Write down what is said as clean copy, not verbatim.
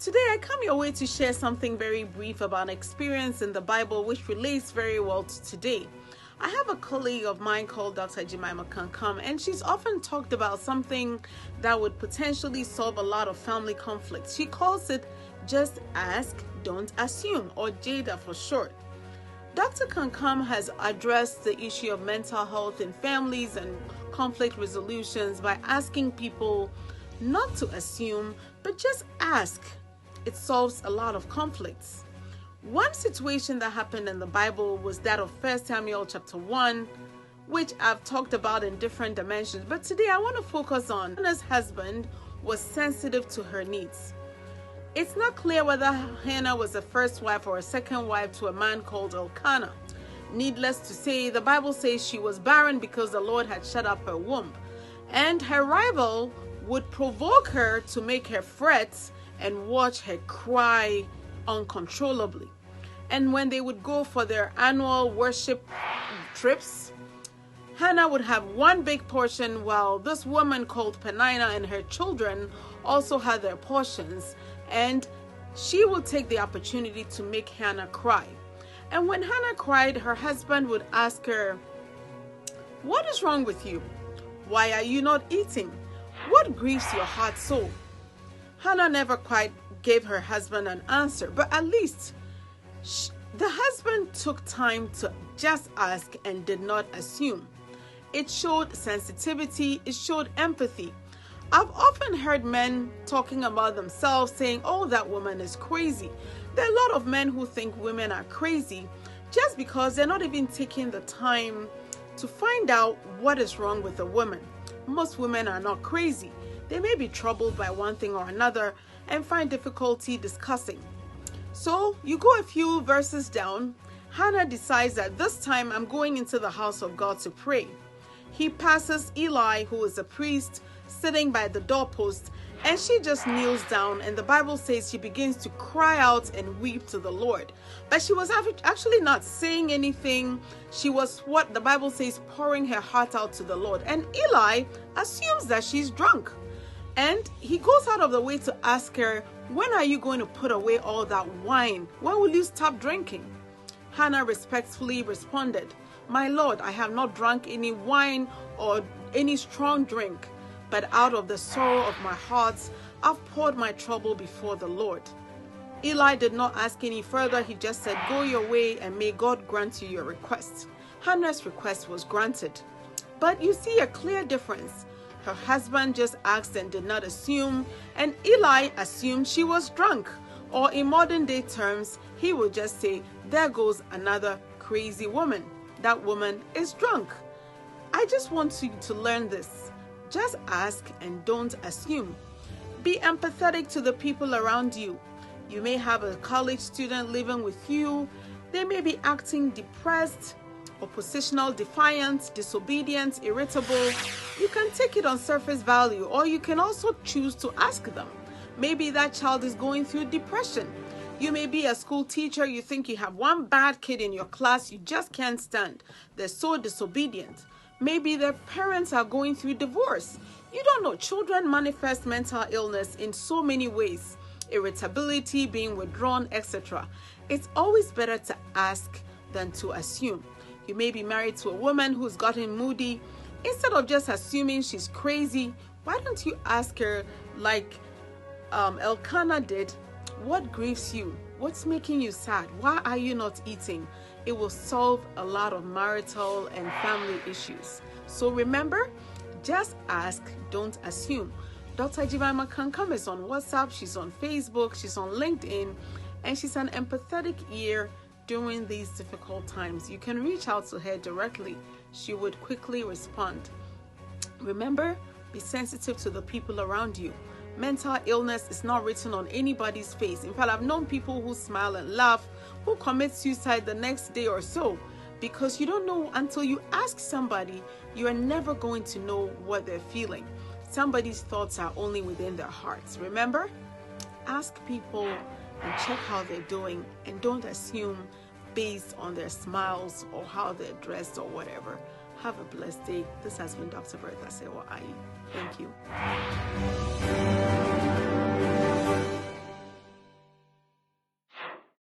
Today I come your way to share something very brief about an experience in the Bible which relates very well to today. I have a colleague of mine called Dr. Jemima Kankam, and she's often talked about something that would potentially solve a lot of family conflicts. She calls it just ask, don't assume, or JADA for short. Dr. Kankam has addressed the issue of mental health in families and conflict resolutions by asking people not to assume, but just ask. It solves a lot of conflicts. One situation that happened in the Bible was that of 1 Samuel chapter 1, which I've talked about in different dimensions. But today I want to focus on Hannah's husband was sensitive to her needs. It's not clear whether Hannah was a first wife or a second wife to a man called Elkanah. Needless to say, the Bible says she was barren because the Lord had shut up her womb. And her rival would provoke her to make her fret and watch her cry uncontrollably. And when they would go for their annual worship trips, Hannah would have one big portion while this woman called Peninnah and her children also had their portions, and she would take the opportunity to make Hannah cry. And when Hannah cried, her husband would ask her, "What is wrong with you? Why are you not eating? What grieves your heart so?" Hannah never quite gave her husband an answer, but at least the husband took time to just ask and did not assume. It showed sensitivity, it showed empathy. I've often heard men talking about themselves saying, "Oh, that woman is crazy." There are a lot of men who think women are crazy just because they're not even taking the time to find out what is wrong with a woman. Most women are not crazy. They may be troubled by one thing or another and find difficulty discussing. So you go a few verses down, Hannah decides that this time I'm going into the house of God to pray. He passes Eli, who is a priest, sitting by the doorpost, and she just kneels down, and the Bible says she begins to cry out and weep to the Lord. But she was actually not saying anything. She was, what the Bible says, pouring her heart out to the Lord. And Eli assumes that she's drunk. And he goes out of the way to ask her, "When are you going to put away all that wine? When will you stop drinking?" Hannah respectfully responded, "My Lord, I have not drunk any wine or any strong drink, but out of the sorrow of my heart, I've poured my trouble before the Lord." Eli did not ask any further. He just said, "Go your way and may God grant you your request." Hannah's request was granted. But you see a clear difference. Her husband just asked and did not assume, and Eli assumed she was drunk. Or in modern day terms, he would just say, "There goes another crazy woman. That woman is drunk." I just want you to learn this. Just ask and don't assume. Be empathetic to the people around you. You may have a college student living with you. They may be acting depressed, oppositional, defiant, disobedient, irritable. You can take it on surface value, or you can also choose to ask them. Maybe that child is going through depression. You may be a school teacher. You think you have one bad kid in your class you just can't stand. They're so disobedient. Maybe their parents are going through divorce. You don't know. Children manifest mental illness in so many ways. Irritability, being withdrawn, etc. It's always better to ask than to assume. You may be married to a woman who's gotten moody. Instead of just assuming she's crazy, why don't you ask her, like Elkanah did, "What grieves you? What's making you sad? Why are you not eating?" It will solve a lot of marital and family issues. So remember, just ask, don't assume. Dr. Jemima Kankam is on WhatsApp, she's on Facebook, she's on LinkedIn, and she's an empathetic ear during these difficult times. You can reach out to her directly. She would quickly respond. Remember, be sensitive to the people around you. Mental illness is not written on anybody's face. In fact, I've known people who smile and laugh, who commit suicide the next day or so, because you don't know until you ask somebody. You are never going to know what they're feeling. Somebody's thoughts are only within their hearts. Remember, ask people and check how they're doing, and don't assume based on their smiles or how they're dressed or whatever. Have a blessed day. This has been Dr. Bertha Sewa Ayi. Thank you.